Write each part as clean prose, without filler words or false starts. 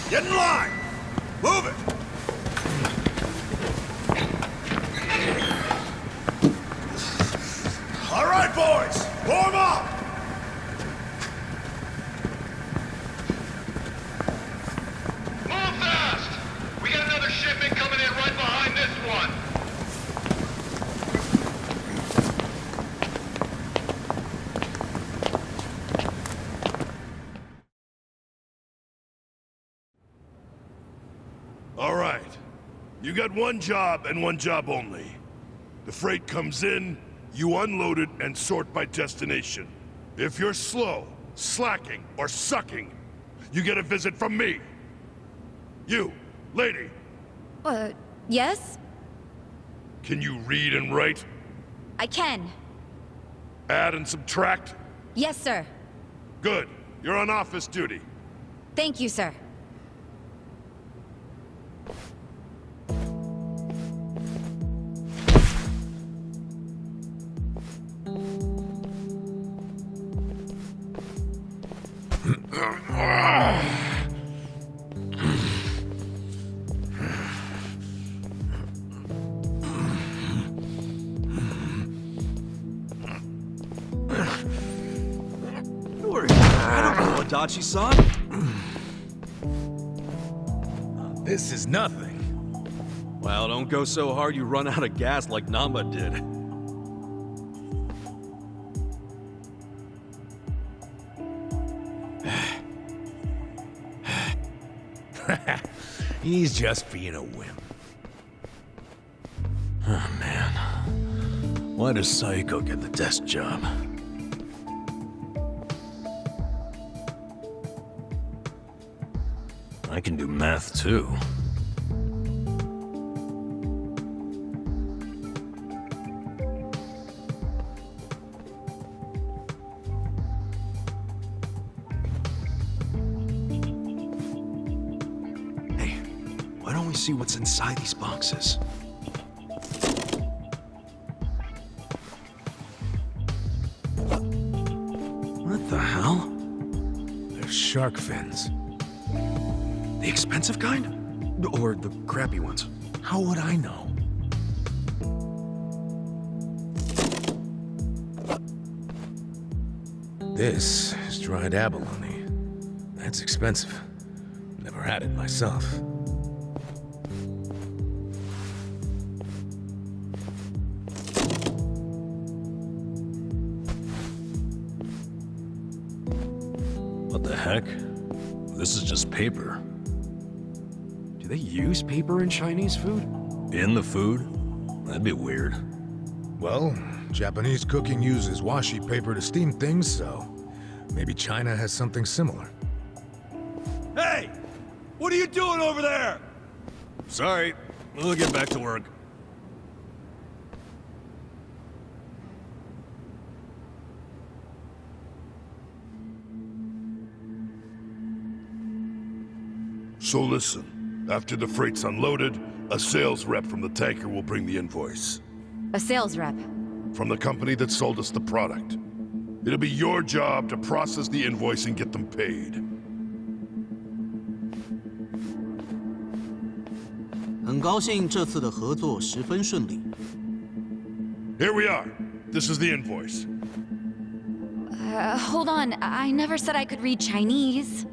Get in line! Move it! All right, boys! Form up! Move fast! We got another shipment coming in right behind this one. All right. You got one job and one job only. The freight comes in, you unload it and sort by destination. If you're slow, slacking, or sucking, you get a visit from me. You, lady. Yes? Can you read and write? I can. Add and subtract? Yes, sir. Good. You're on office duty. Thank you, sir. Dachi-san? This is nothing. Well, don't go so hard you run out of gas like Namba did. He's just being a wimp. Oh, man. Why does Saiko get the desk job? I can do math, too. Hey, why don't we see what's inside these boxes? What the hell? They're shark fins. The expensive kind? Or the crappy ones? How would I know? This is dried abalone. That's expensive. Never had it myself. What the heck? This is just paper. Do they use paper in Chinese food? In the food? That'd be weird. Well, Japanese cooking uses washi paper to steam things, so maybe China has something similar. Hey! What are you doing over there? Sorry, we'll get back to work. So listen, after the freight's unloaded, a sales rep from the tanker will bring the invoice. A sales rep. From the company that sold us the product. It'll be your job to process the invoice and get them paid. 很高兴这次的合作十分顺利。 Here we are. This is the invoice. Hold on. I never said I could read Chinese.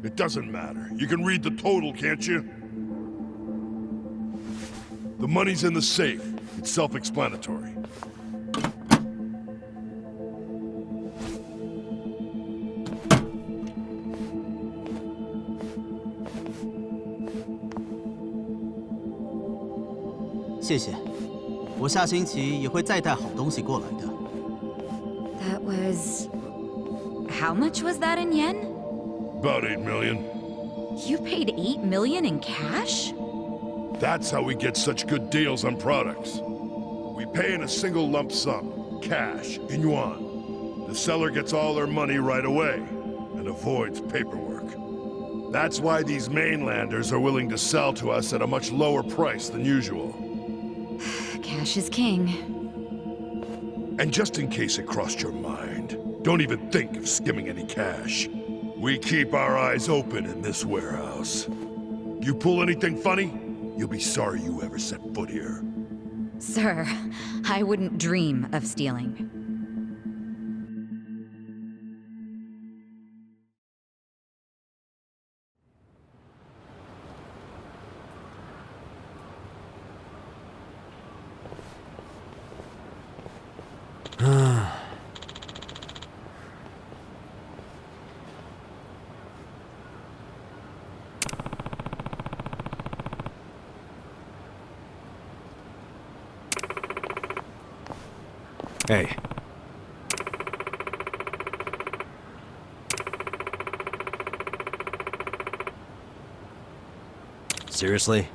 It doesn't matter. You can read the total, can't you? The money's in the safe. It's self-explanatory. "谢谢，我下星期也会再带好东西过来的。 That was... How much was that in yen? About 8 million. You paid 8 million in cash? That's how we get such good deals on products. We pay in a single lump sum, cash, in yuan. The seller gets all their money right away, and avoids paperwork. That's why these mainlanders are willing to sell to us at a much lower price than usual. Cash is king. And just in case it crossed your mind, don't even think of skimming any cash. We keep our eyes open in this warehouse. You pull anything funny, you'll be sorry you ever set foot here. Sir, I wouldn't dream of stealing. Hey. Seriously?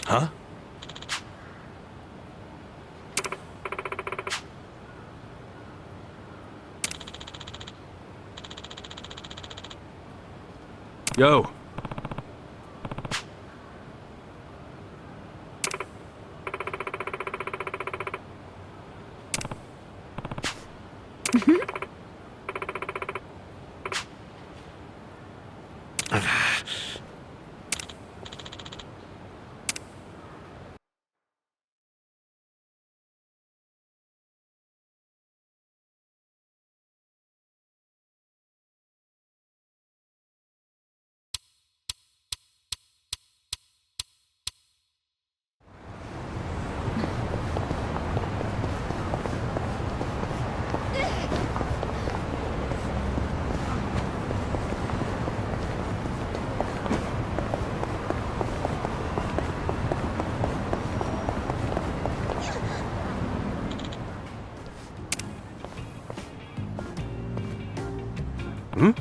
Huh? Yo. Hmm?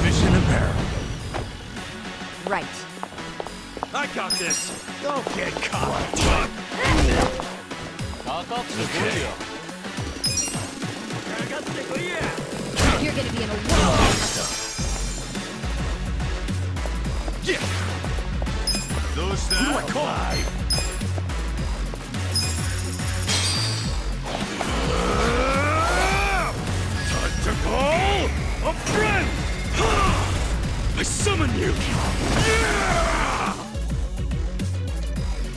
Mission apparent. Right. I got this. Don't get caught. You're gonna be in a world. Time to call a friend! I summon you!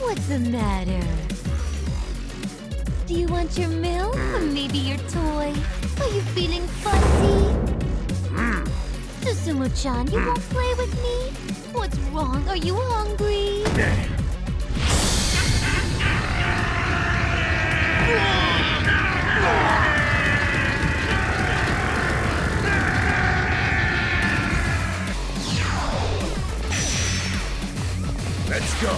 What's the matter? Do you want your milk or maybe your toy? Are you feeling fussy? To Sumo-chan, you won't play with me? What's wrong? Are you hungry? Let's go.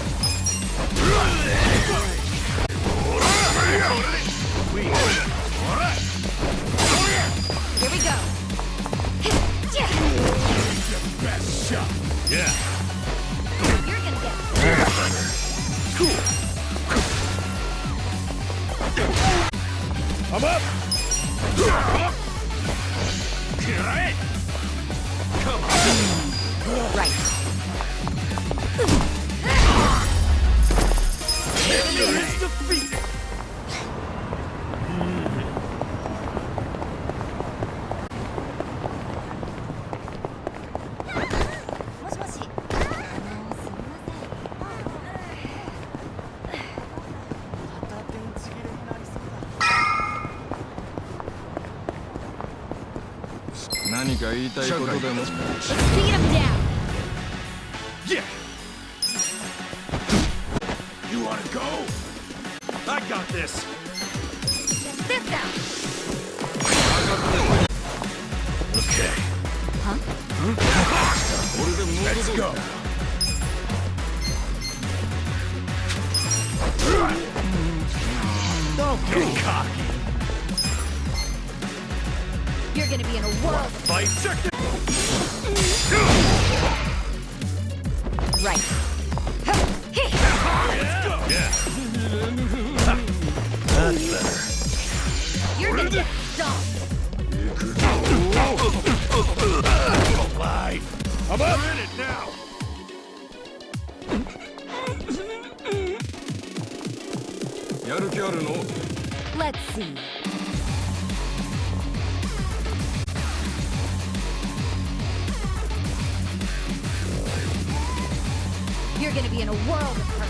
Here we go. Best shot. Yeah. You're gonna get I'm up. right. Beat him down. Yeah. You wanna go? I got this. This out. Okay. Huh? Let's go. Don't get cocky. You're gonna be in a world. Fight. Right. Yeah. That's better. You're gonna get stomped. Alive. I'm up. We're in it now. Let's see. You're gonna be in a world of hurt.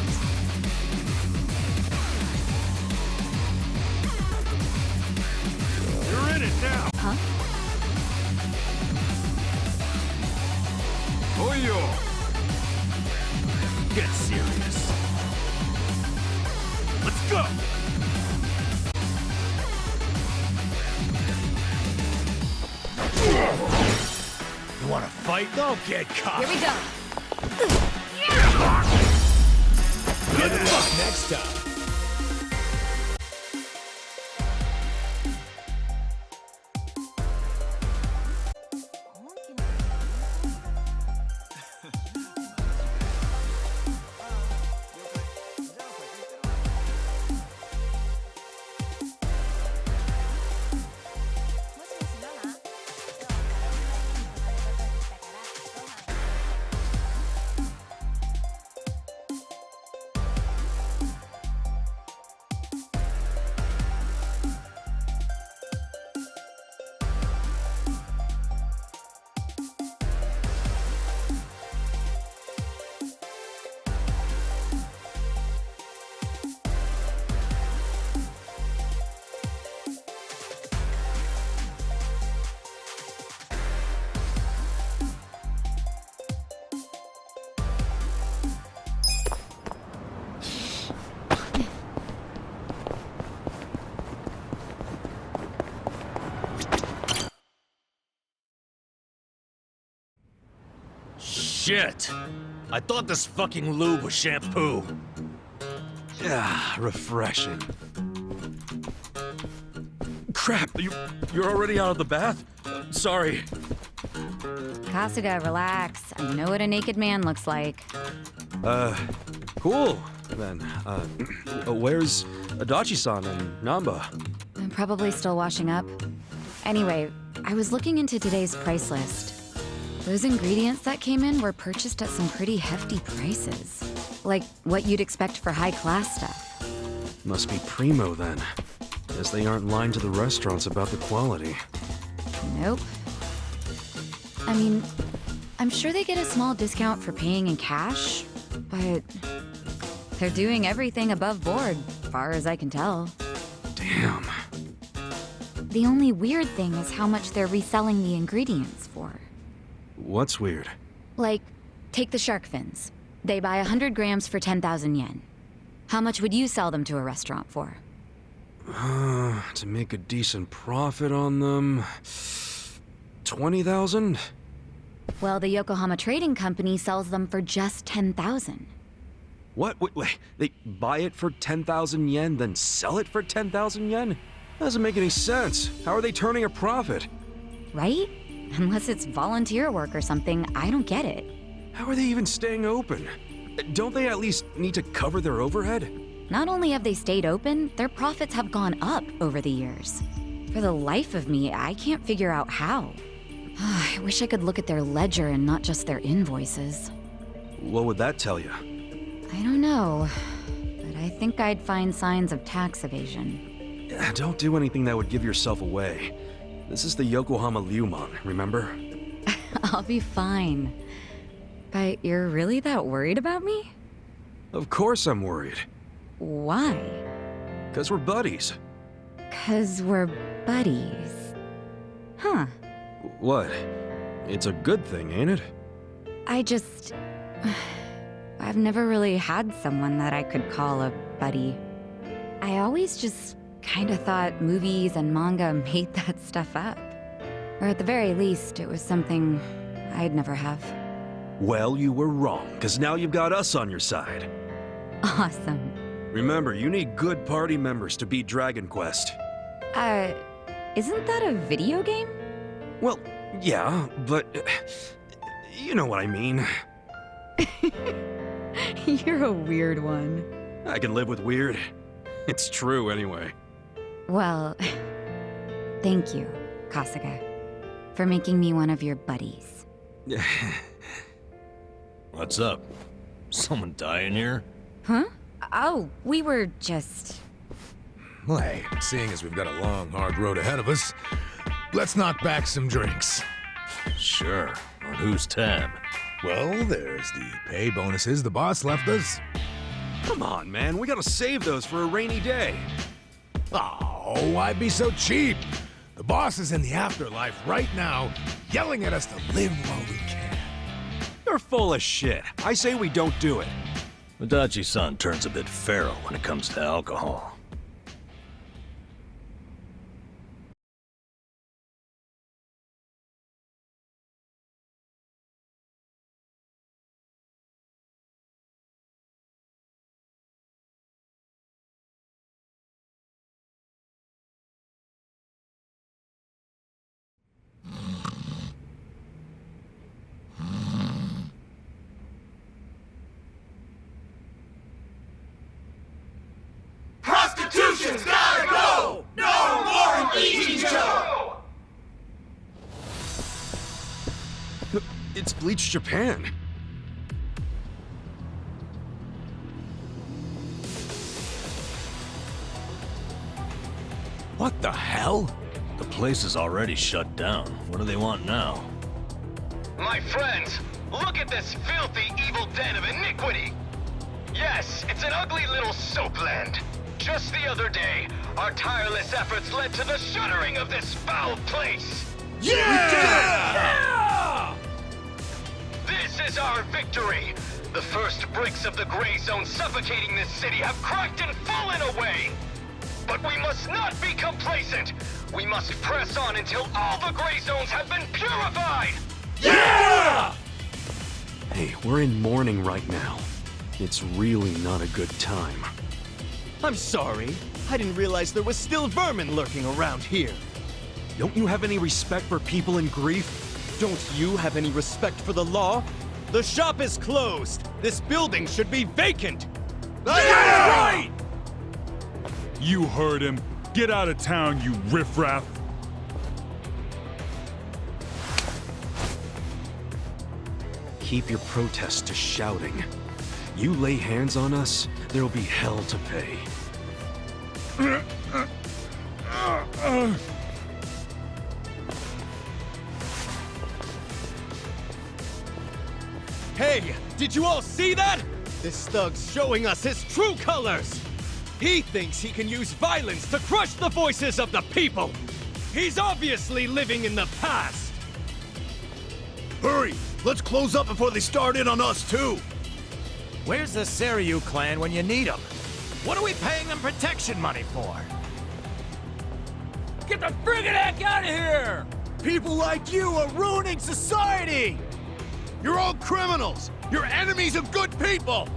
You're in it now. Huh? Get serious. Let's go. You wanna fight? Don't get caught. Here we go. Good luck next time. Shit! I thought this fucking lube was shampoo. Yeah, refreshing. Crap, you're already out of the bath? Sorry. Kasuga, relax. I know what a naked man looks like. Cool. Then, where's Adachi-san and Namba? I'm probably still washing up. Anyway, I was looking into today's price list. Those ingredients that came in were purchased at some pretty hefty prices. Like what you'd expect for high-class stuff. Must be primo then. Guess they aren't lying to the restaurants about the quality. Nope. I mean, I'm sure they get a small discount for paying in cash, but they're doing everything above board, far as I can tell. Damn. The only weird thing is how much they're reselling the ingredients for. What's weird? Like, take the shark fins. They buy 100 grams for 10,000 yen. How much would you sell them to a restaurant for? To make a decent profit on them... 20,000? Well, the Yokohama Trading Company sells them for just 10,000. What? Wait, they buy it for 10,000 yen, then sell it for 10,000 yen? That doesn't make any sense. How are they turning a profit? Right? Unless it's volunteer work or something, I don't get it. How are they even staying open? Don't they at least need to cover their overhead? Not only have they stayed open, their profits have gone up over the years. For the life of me, I can't figure out how. I wish I could look at their ledger and not just their invoices. What would that tell you? I don't know, but I think I'd find signs of tax evasion. Don't do anything that would give yourself away. This is the Yokohama Ryumon, remember? I'll be fine. But you're really that worried about me? Of course I'm worried. Why? 'Cause we're buddies. 'Cause we're buddies. Huh. What? It's a good thing, ain't it? I've never really had someone that I could call a buddy. I always just kinda thought movies and manga made that stuff up. Or at the very least, it was something I'd never have. Well, you were wrong, 'cause now you've got us on your side. Awesome. Remember, you need good party members to beat Dragon Quest. Isn't that a video game? Well, yeah, but... you know what I mean. You're a weird one. I can live with weird. It's true, anyway. Well, thank you, Kasuga, for making me one of your buddies. What's up? Someone dying here? Huh? Oh, we were just... Well, hey, seeing as we've got a long, hard road ahead of us, let's knock back some drinks. Sure. On whose tab? Well, there's the pay bonuses the boss left us. Come on, man. We gotta save those for a rainy day. Oh, why be so cheap? The boss is in the afterlife right now, yelling at us to live while we can. You're full of shit. I say we don't do it. Adachi-san turns a bit feral when it comes to alcohol. Prostitution's gotta go! No more Ichijo! It's Bleach Japan. What the hell? The place is already shut down. What do they want now? My friends, look at this filthy, evil den of iniquity! Yes, it's an ugly little soapland. Just the other day, our tireless efforts led to the shuttering of this foul place. Yeah! This is our victory. The first bricks of the gray zone suffocating this city have cracked and fallen away. But we must not be complacent. We must press on until all the gray zones have been purified. Yeah! Hey, we're in mourning right now. It's really not a good time. I'm sorry. I didn't realize there was still vermin lurking around here. Don't you have any respect for people in grief? Don't you have any respect for the law? The shop is closed. This building should be vacant. That's right! You heard him. Get out of town, you riffraff. Keep your protest to shouting. You lay hands on us, there'll be hell to pay. Hey, did you all see that? This thug's showing us his true colors. He thinks he can use violence to crush the voices of the people. He's obviously living in the past. Hurry! Let's close up before they start in on us, too! Where's the Seiryu clan when you need them? What are we paying them protection money for? Get the friggin' heck out of here! People like you are ruining society! You're all criminals! You're enemies of good people!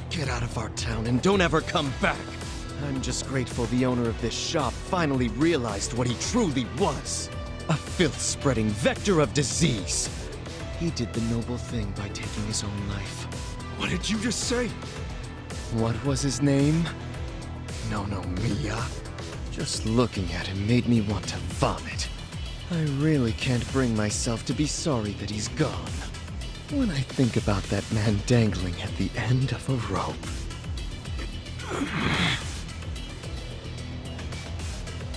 Get out of our town and don't ever come back! I'm just grateful the owner of this shop finally realized what he truly was. A filth-spreading vector of disease. He did the noble thing by taking his own life. What did you just say? What was his name? No, Mia. Just looking at him made me want to vomit. I really can't bring myself to be sorry that he's gone. When I think about that man dangling at the end of a rope.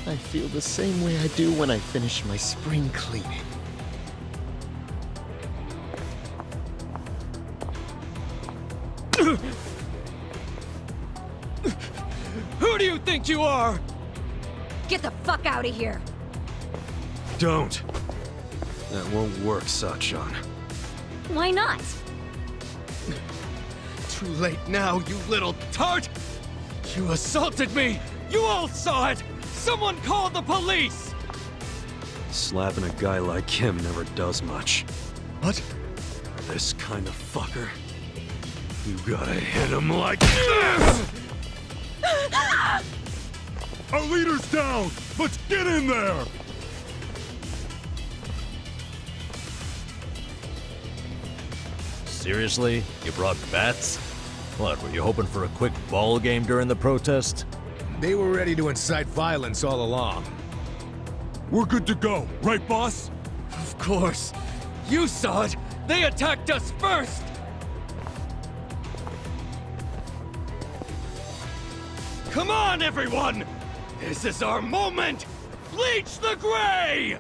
I feel the same way I do when I finish my spring cleaning. Who do you think you are? Get the fuck out of here! Don't. That won't work, Sachan. Why not? Too late now, you little tart! You assaulted me! You all saw it! Someone called the police! Slapping a guy like him never does much. What? This kind of fucker. You gotta hit him like this! Our leader's down! Let's get in there! Seriously? You brought bats? What, were you hoping for a quick ball game during the protest? They were ready to incite violence all along. We're good to go, right, boss? Of course. You saw it! They attacked us first! Come on, everyone! This is our moment! Bleach the gray!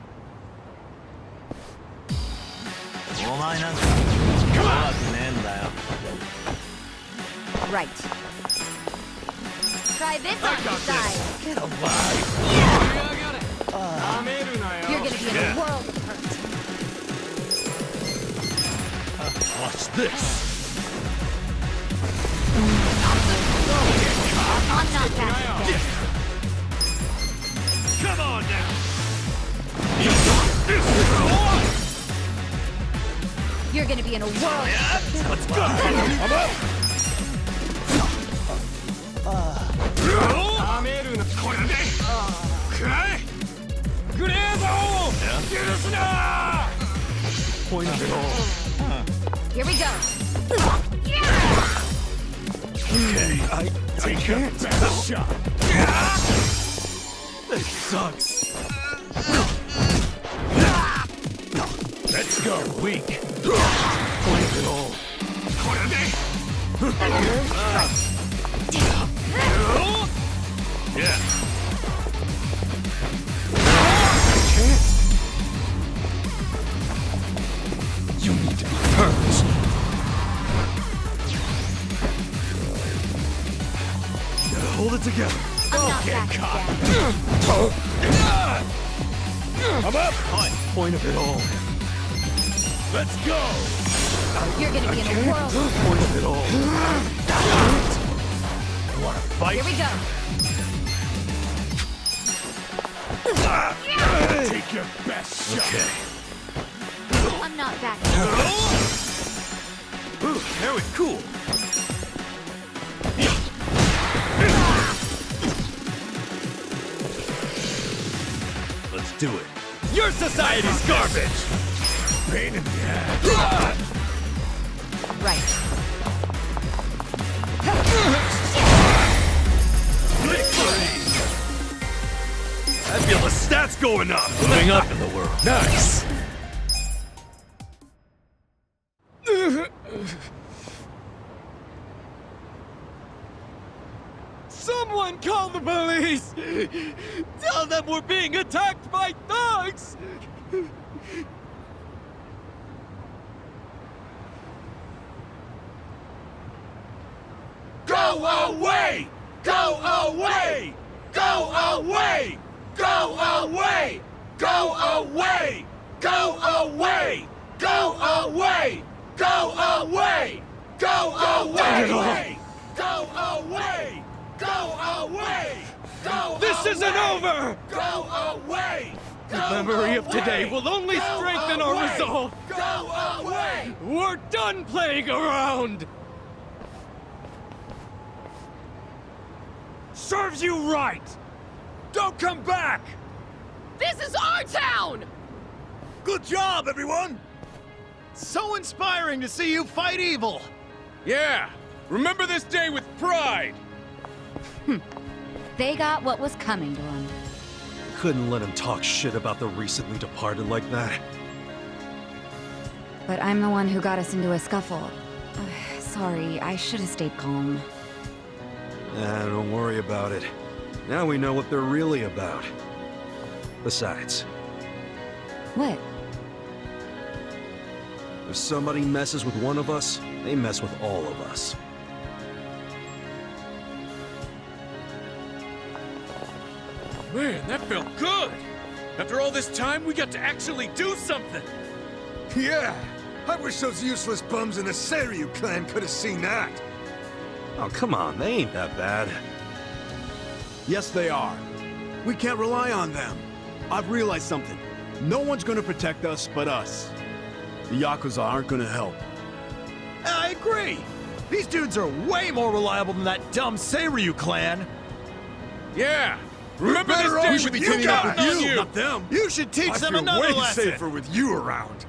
お前なんか怖くねえんだよ。 Right. Try this on your side. Get alive! You're gonna be in a world of hurt. Watch this! I'm not backing down. Come on now! You're gonna be in a world of hurt. Let's go! I'm up! Point of it all. Here we go. Okay, I can't. Best shot. This sucks. Let's go. Weak. Point of it all. Yeah. You need to be hurt. Gotta hold it together. I'm not backing down. I'm up. Point of it all. Let's go. You're gonna be in a world of hurt. Point of it all. You wanna fight? Here we go. Take your best shot. Okay. I'm not backing down. Ooh, very cool. Let's do it. Your society's garbage. Pain in the ass. Right. Victory! I feel the stats going up. Moving up in the world. Nice. Someone call the police! Tell them we're being attacked by thugs! Go away! Go away! Go away! Go away! Go away! Go away! Go away! Go away! Go away! Go away! Go away! Go This isn't over! Go away! The memory of today will only strengthen our resolve! Go away! We're done playing around! Serves you right! Don't come back! This is our town! Good job, everyone! So inspiring to see you fight evil! Yeah! Remember this day with pride! They got what was coming to them. Couldn't let him talk shit about the recently departed like that. But I'm the one who got us into a scuffle. Sorry, I should have stayed calm. Don't worry about it. Now we know what they're really about. Besides, What? if somebody messes with one of us, they mess with all of us. Man, that felt good! After all this time, we got to actually do something! Yeah! I wish those useless bums in the Seiryu clan could have seen that! Oh, come on, they ain't that bad. Yes, they are. We can't rely on them. I've realized something. No one's gonna protect us but us. The Yakuza aren't gonna help. I agree! These dudes are way more reliable than that dumb Seiryu clan! Yeah! Remember this day we should be teaming up with you, not them! You should teach I them feel another way lesson! safer with you around.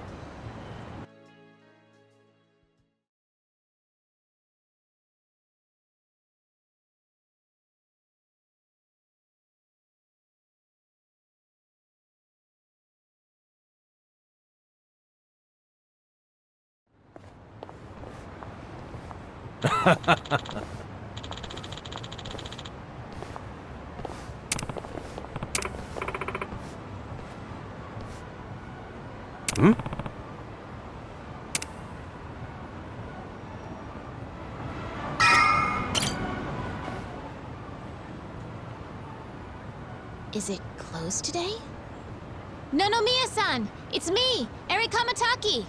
Is it closed today? Nonomiya-san! It's me, Eri Kamataki!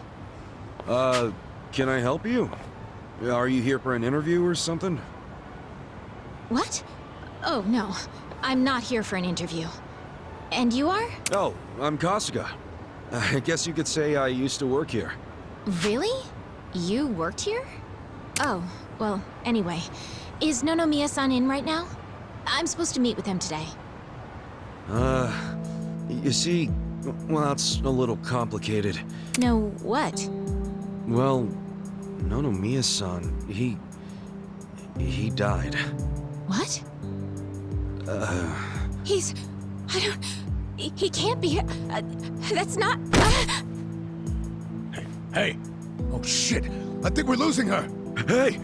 Can I help you? Are you here for an interview or something? What? Oh, no. I'm not here for an interview. And you are? Oh, I'm Kasuga. I guess you could say I used to work here. Really? You worked here? Oh, well, anyway. Is Nonomiya-san in right now? I'm supposed to meet with him today. You see, well, it's a little complicated. No, what? Well, Nonomiya-san, he died. What? He's... I don't... He can't be... that's not... Hey! Oh shit! I think we're losing her! Hey!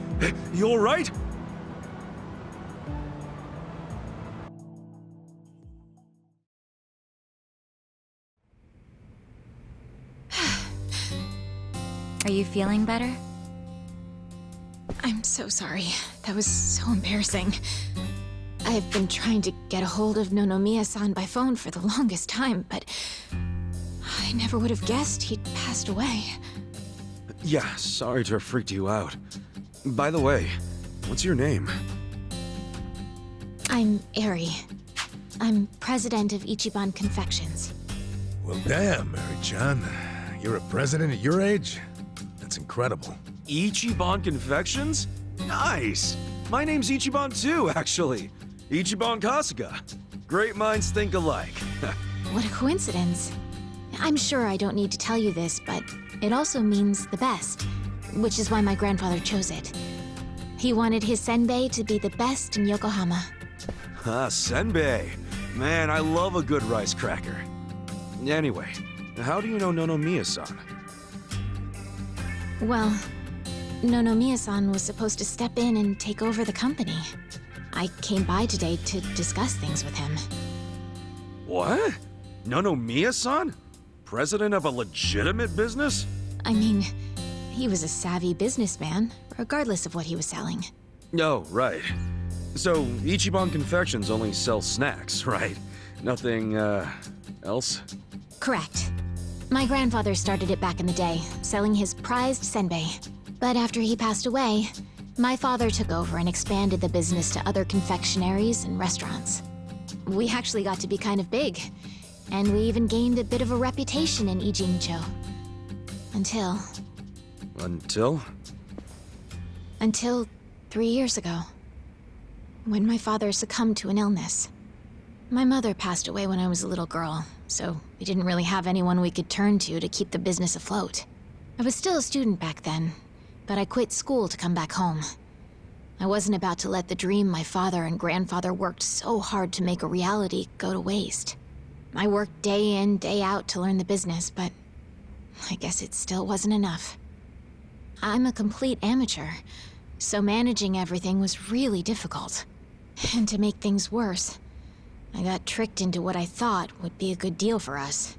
You alright? Are you feeling better? I'm so sorry. That was so embarrassing. I've been trying to get a hold of Nonomiya-san by phone for the longest time, but... I never would have guessed he'd passed away. Yeah, sorry to have freaked you out. By the way, what's your name? I'm Eri. I'm president of Ichiban Confections. Well, damn, Mary-chan. You're a president at your age? That's incredible. Ichiban Confections? Nice! My name's Ichiban too, actually. Ichiban Kasuga. Great minds think alike. What a coincidence. I'm sure I don't need to tell you this, but it also means the best, which is why my grandfather chose it. He wanted his senbei to be the best in Yokohama. Ah, senbei. Man, I love a good rice cracker. Anyway, how do you know Nonomiya-san? Well, Nonomiya-san was supposed to step in and take over the company. I came by today to discuss things with him. What? Nonomiya-san? President of a legitimate business? I mean, he was a savvy businessman, regardless of what he was selling. Oh, right. So, Ichiban Confections only sells snacks, right? Nothing, else? Correct. My grandfather started it back in the day, selling his prized senbei. But after he passed away, my father took over and expanded the business to other confectionaries and restaurants. We actually got to be kind of big, and we even gained a bit of a reputation in Ijincho. Until Until 3 years ago, when my father succumbed to an illness. My mother passed away when I was a little girl, so we didn't really have anyone we could turn to keep the business afloat. I was still a student back then, but I quit school to come back home. I wasn't about to let the dream my father and grandfather worked so hard to make a reality go to waste. I worked day in, day out to learn the business, but I guess it still wasn't enough. I'm a complete amateur, so managing everything was really difficult. And to make things worse, I got tricked into what I thought would be a good deal for us.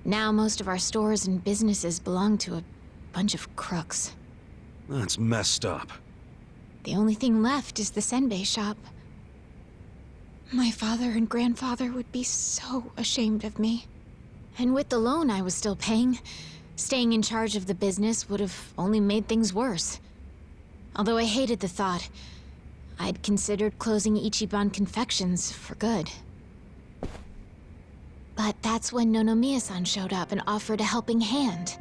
Now most of our stores and businesses belong to a bunch of crooks. That's messed up. The only thing left is the senbei shop. My father and grandfather would be so ashamed of me. And with the loan I was still paying, staying in charge of the business would have only made things worse. Although I hated the thought, I'd considered closing Ichiban Confections for good. But that's when Nonomiya-san showed up and offered a helping hand.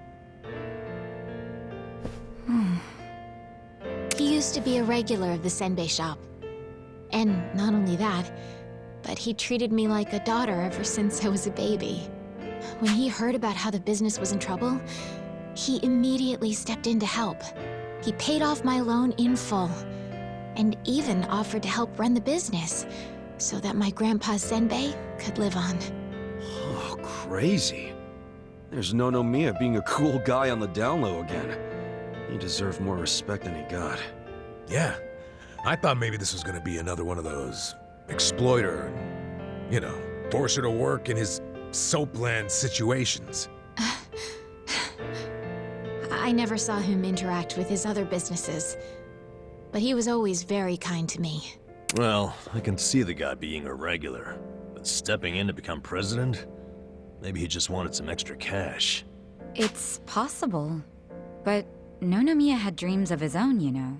He used to be a regular of the senbei shop. And not only that, but he treated me like a daughter ever since I was a baby. When he heard about how the business was in trouble, he immediately stepped in to help. He paid off my loan in full, and even offered to help run the business, so that my grandpa's senbei could live on. Oh, crazy. There's Nonomiya being a cool guy on the down low again. He deserved more respect than he got. Yeah, I thought maybe this was gonna be another one of those exploiter, force her to work in his soapland situations. I never saw him interact with his other businesses, but he was always very kind to me. Well, I can see the guy being a regular, but stepping in to become president? Maybe he just wanted some extra cash. It's possible, but Nonomiya had dreams of his own, you know.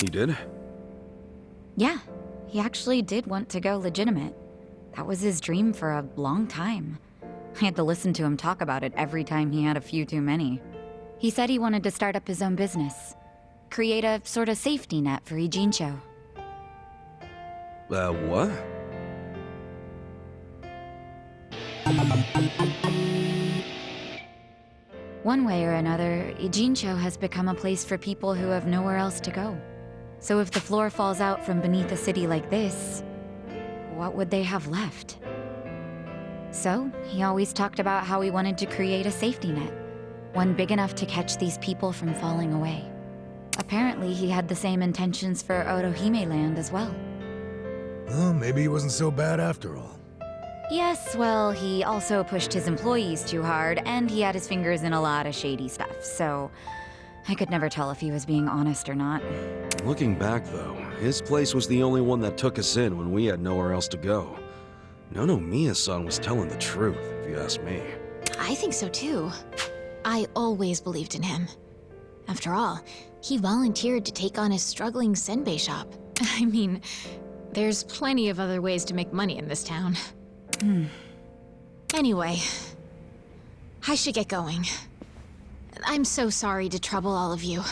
He did? Yeah, he actually did want to go legitimate. That was his dream for a long time. I had to listen to him talk about it every time he had a few too many. He said he wanted to start up his own business. Create a sort of safety net for Ijincho. What? One way or another, Ijincho has become a place for people who have nowhere else to go. So if the floor falls out from beneath a city like this, what would they have left? So, he always talked about how he wanted to create a safety net, one big enough to catch these people from falling away. Apparently, he had the same intentions for Orohime Land as well. Well, maybe he wasn't so bad after all. Yes, well, he also pushed his employees too hard, and he had his fingers in a lot of shady stuff, so I could never tell if he was being honest or not. Looking back, though, his place was the only one that took us in when we had nowhere else to go. Nonomiya-san was telling the truth, if you ask me. I think so too. I always believed in him. After all, he volunteered to take on his struggling senbei shop. I mean, there's plenty of other ways to make money in this town. Anyway, I should get going. I'm so sorry to trouble all of you.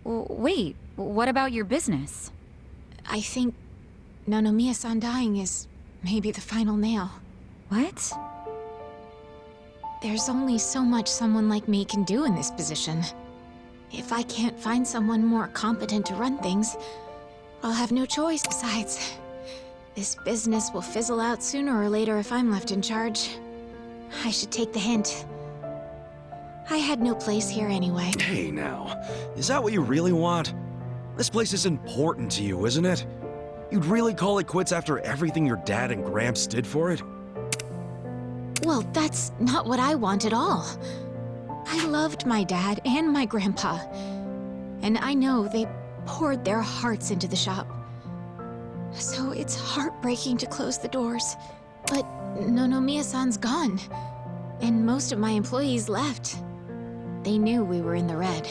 Wait, what about your business? I think Nonomiya-san dying is maybe the final nail. What? There's only so much someone like me can do in this position. If I can't find someone more competent to run things, I'll have no choice. Besides, this business will fizzle out sooner or later if I'm left in charge. I should take the hint. I had no place here anyway. Hey now, is that what you really want? This place is important to you, isn't it? You'd really call it quits after everything your dad and Gramps did for it? Well, that's not what I want at all. I loved my dad and my grandpa, and I know they poured their hearts into the shop. So it's heartbreaking to close the doors. But Nonomiya-san's gone. And most of my employees left. They knew we were in the red.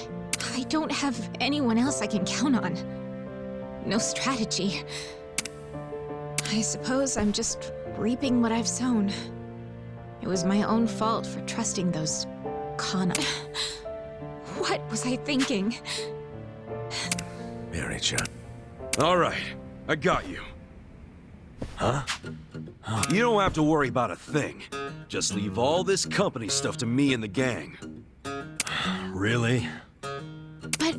I don't have anyone else I can count on. No strategy. I suppose I'm just reaping what I've sown. It was my own fault for trusting those Kana. What was I thinking? Mary-chan. All right, I got you. Huh? You don't have to worry about a thing. Just leave all this company stuff to me and the gang. Really? But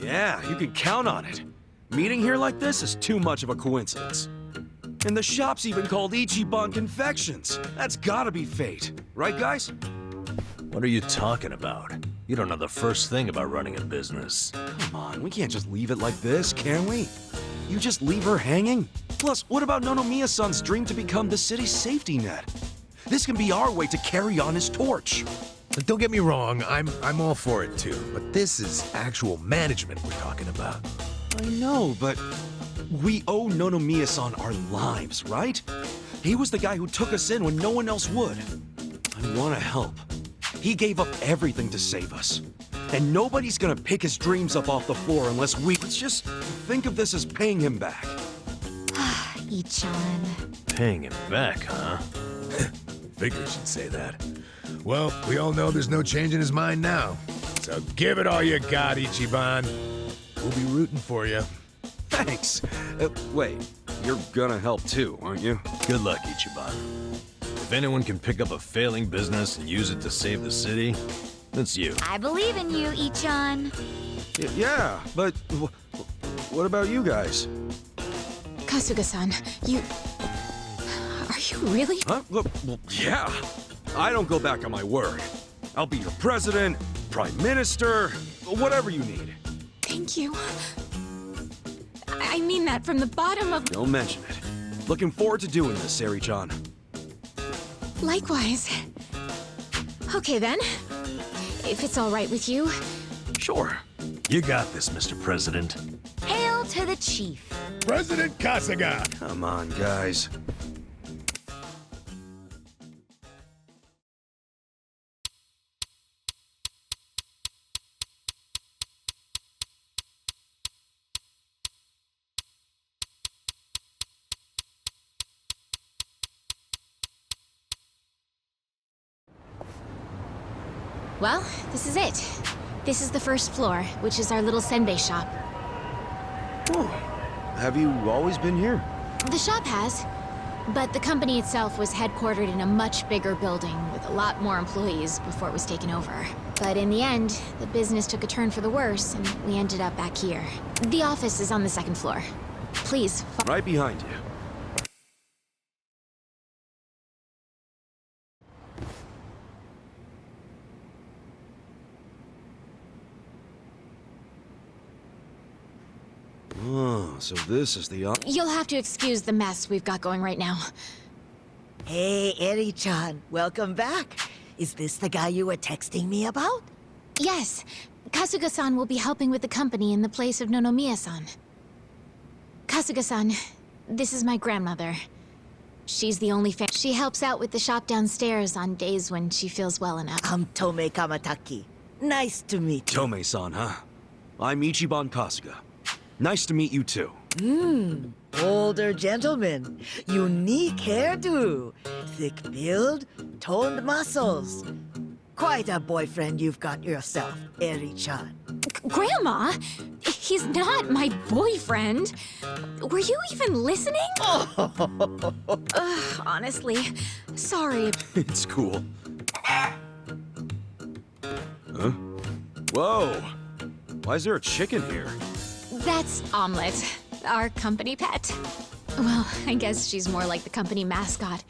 Yeah, you can count on it. Meeting here like this is too much of a coincidence. And the shop's even called Ichiban Confections. That's gotta be fate. Right, guys? What are you talking about? You don't know the first thing about running a business. Come on, we can't just leave it like this, can we? You just leave her hanging? Plus, what about Nonomiya-san's dream to become the city's safety net? This can be our way to carry on his torch. Don't get me wrong, I'm all for it too, but this is actual management we're talking about. I know, but we owe Nonomiya-san our lives, right? He was the guy who took us in when no one else would. I want to help. He gave up everything to save us. And nobody's gonna pick his dreams up off the floor unless we... Let's just think of this as paying him back. Ichan. Paying him back, huh? Figured she'd say that. Well, we all know there's no change in his mind now. So give it all you got, Ichiban. We'll be rooting for you. Thanks. Wait, you're gonna help too, aren't you? Good luck, Ichiban. If anyone can pick up a failing business and use it to save the city, it's you. I believe in you, Ichan. Yeah, but what about you guys? Kasuga-san, you... Are you really? Huh? Look, well, yeah. I don't go back on my word. I'll be your president, prime minister, whatever you need. Thank you. I mean that from the bottom of... Don't mention it. Looking forward to doing this, Sari-chan. Likewise. Okay then. If it's all right with you. Sure. You got this, Mr. President. Hail to the chief. President Kasuga! Come on, guys. Well, this is it. This is the first floor, which is our little senbei shop. Oh, have you always been here? The shop has, but the company itself was headquartered in a much bigger building with a lot more employees before it was taken over. But in the end, the business took a turn for the worse, and we ended up back here. The office is on the second floor. Please. Right behind you. Oh, so this is the... You'll have to excuse the mess we've got going right now. Hey, Eri-chan, welcome back. Is this the guy you were texting me about? Yes. Kasuga-san will be helping with the company in the place of Nonomiya-san. Kasuga-san, this is my grandmother. She's the only She helps out with the shop downstairs on days when she feels well enough. I'm Tome Kamataki. Nice to meet you. Tome-san, huh? I'm Ichiban Kasuga. Nice to meet you too. Older gentleman. Unique hairdo. Thick build, toned muscles. Quite a boyfriend you've got yourself, Eri-chan. Grandma? He's not my boyfriend. Were you even listening? Honestly, sorry. It's cool. Huh? Whoa! Why is there a chicken here? That's Omelette, our company pet. Well, I guess she's more like the company mascot.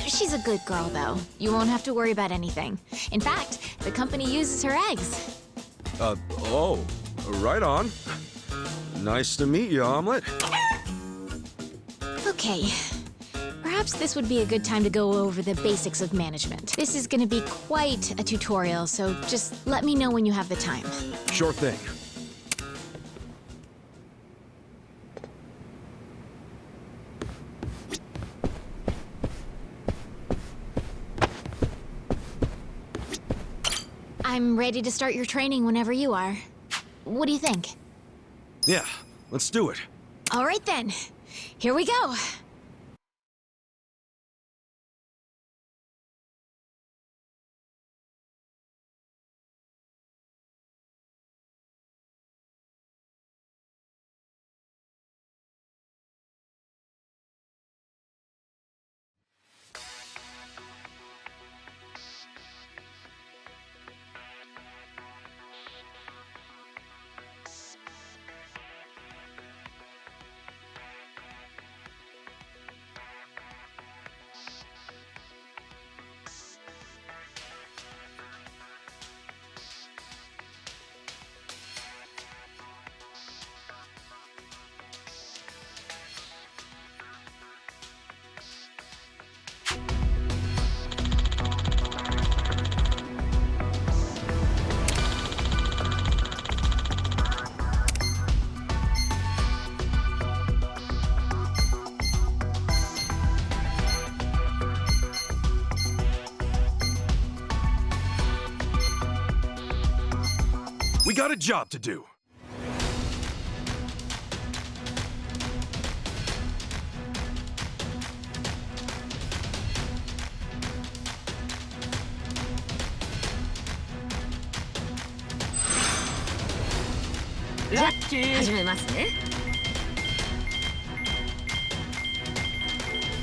She's a good girl, though. You won't have to worry about anything. In fact, the company uses her eggs. Oh, right on. Nice to meet you, Omelette. Okay. Perhaps this would be a good time to go over the basics of management. This is gonna be quite a tutorial, so just let me know when you have the time. Sure thing. I'm ready to start your training whenever you are. What do you think? Yeah, let's do it. All right then. Here we go. We got a job to do. Lackey! 始めますね。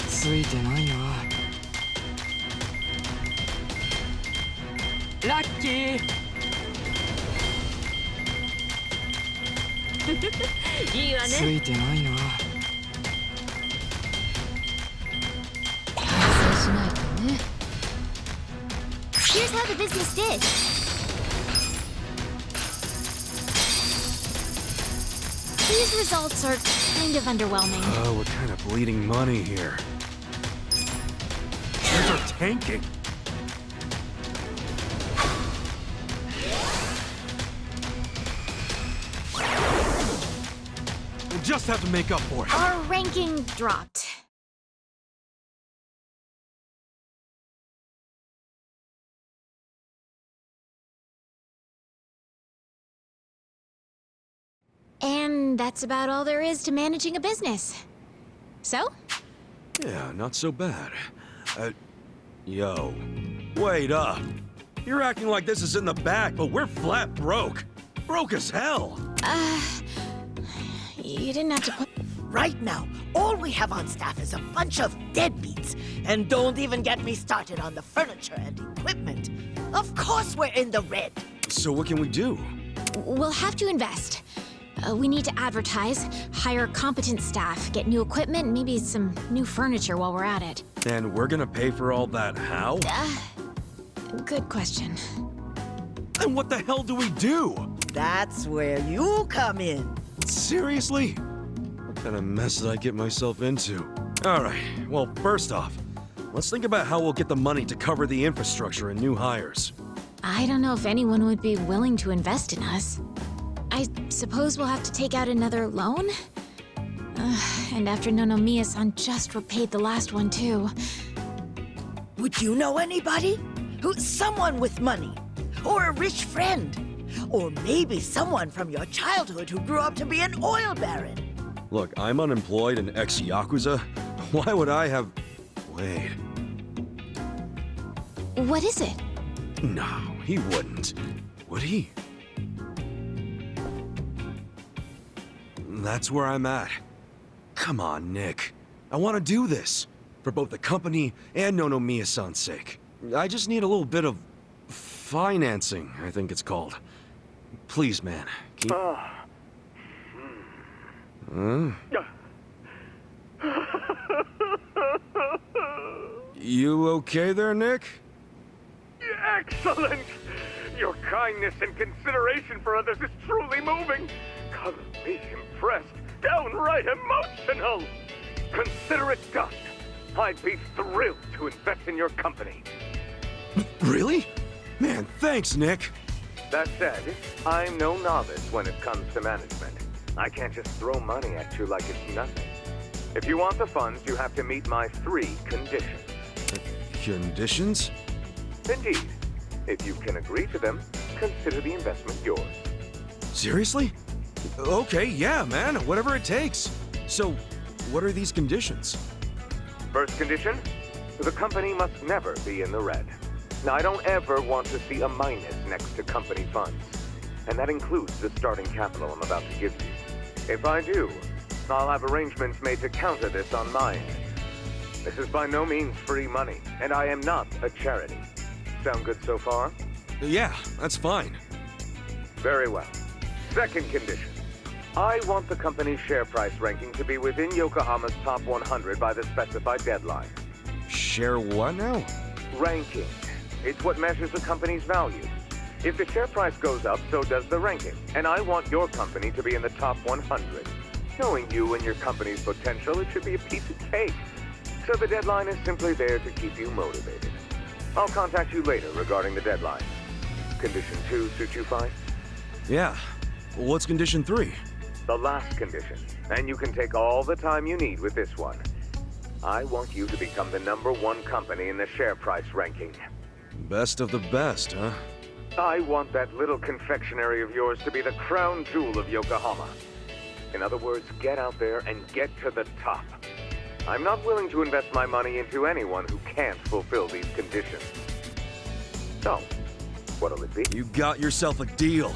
ついてないな。ラッキー。いいわね。ついてないな。そうしないとね。Here's how the business did. These results are kind of underwhelming. Oh, we're kind of bleeding money here. Shares are tanking. We'll just have to make up for it. Our ranking dropped. And that's about all there is to managing a business. So? Yeah, not so bad. Yo, wait up. You're acting like this is in the back, but we're flat broke. Broke as hell. You didn't have to put... Right now, all we have on staff is a bunch of deadbeats. And don't even get me started on the furniture and equipment. Of course we're in the red. So what can we do? We'll have to invest. We need to advertise, hire competent staff, get new equipment, maybe some new furniture while we're at it. And we're gonna pay for all that how? Good question. And what the hell do we do? That's where you come in. Seriously? What kind of mess did I get myself into? Alright, well, first off, let's think about how we'll get the money to cover the infrastructure and new hires. I don't know if anyone would be willing to invest in us. I suppose we'll have to take out another loan? And after Nonomiya-san just repaid the last one, too. Would you know anybody? Someone with money? Or a rich friend? Or maybe someone from your childhood who grew up to be an oil baron? Look, I'm unemployed and ex-Yakuza. Why would I have... Wait. What is it? No, he wouldn't. Would he? That's where I'm at. Come on, Nick. I want to do this. For both the company and Nonomiya-san's sake. I just need a little bit of... financing, I think it's called. Please, man. Keep... You okay there, Nick? Excellent! Your kindness and consideration for others is truly moving. Color me impressed, downright emotional. Consider it done. I'd be thrilled to invest in your company. Really? Man, thanks, Nick. That said, I'm no novice when it comes to management. I can't just throw money at you like it's nothing. If you want the funds, you have to meet my 3 conditions. Conditions? Indeed. If you can agree to them, consider the investment yours. Seriously? Okay, yeah, man, whatever it takes. So, what are these conditions? First condition, the company must never be in the red. Now, I don't ever want to see a minus next to company funds. And that includes the starting capital I'm about to give you. If I do, I'll have arrangements made to counter this on my end. This is by no means free money, and I am not a charity. Sound good so far? Yeah, that's fine. Very well. Second condition. I want the company's share price ranking to be within Yokohama's top 100 by the specified deadline. Share what now? Ranking. It's what measures the company's value. If the share price goes up, so does the ranking. And I want your company to be in the top 100. Knowing you and your company's potential, it should be a piece of cake. So the deadline is simply there to keep you motivated. I'll contact you later regarding the deadline. Condition 2 suit you fine? Yeah. What's condition 3? The last condition, and you can take all the time you need with this one. I want you to become the #1 company in the share price ranking. Best of the best, huh? I want that little confectionery of yours to be the crown jewel of Yokohama. In other words, get out there and get to the top. I'm not willing to invest my money into anyone who can't fulfill these conditions. So, what'll it be? You got yourself a deal.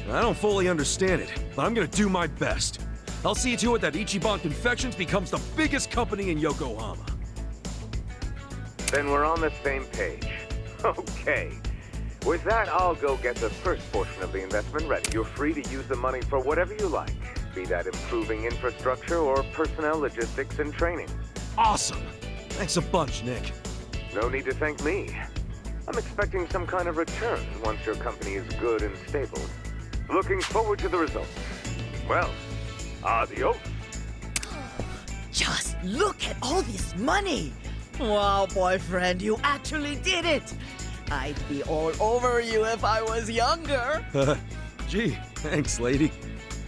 I don't fully understand it, but I'm gonna do my best. I'll see to it that Ichiban Confections becomes the biggest company in Yokohama. Then we're on the same page. Okay. With that, I'll go get the first portion of the investment ready. You're free to use the money for whatever you like, be that improving infrastructure or personnel logistics and training. Awesome! Thanks a bunch, Nick. No need to thank me. I'm expecting some kind of return once your company is good and stable. Looking forward to the results. Well, adios. Just look at all this money! Wow, boyfriend, you actually did it! I'd be all over you if I was younger. Gee, thanks, lady.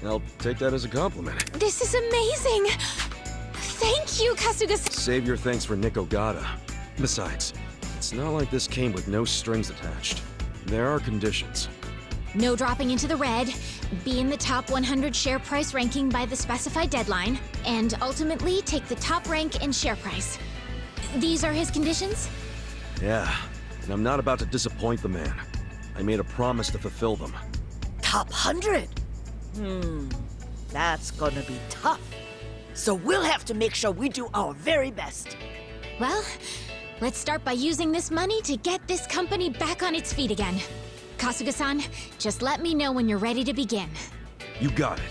I'll take that as a compliment. This is amazing! Thank you, Kasuga-san! Save your thanks for Nick Ogata. Besides, it's not like this came with no strings attached. There are conditions. No dropping into the red, be in the top 100 share price ranking by the specified deadline, and ultimately take the top rank in share price. These are his conditions? Yeah, and I'm not about to disappoint the man. I made a promise to fulfill them. Top 100? That's gonna be tough. So we'll have to make sure we do our very best. Well, let's start by using this money to get this company back on its feet again. Kasuga-san, just let me know when you're ready to begin. You got it.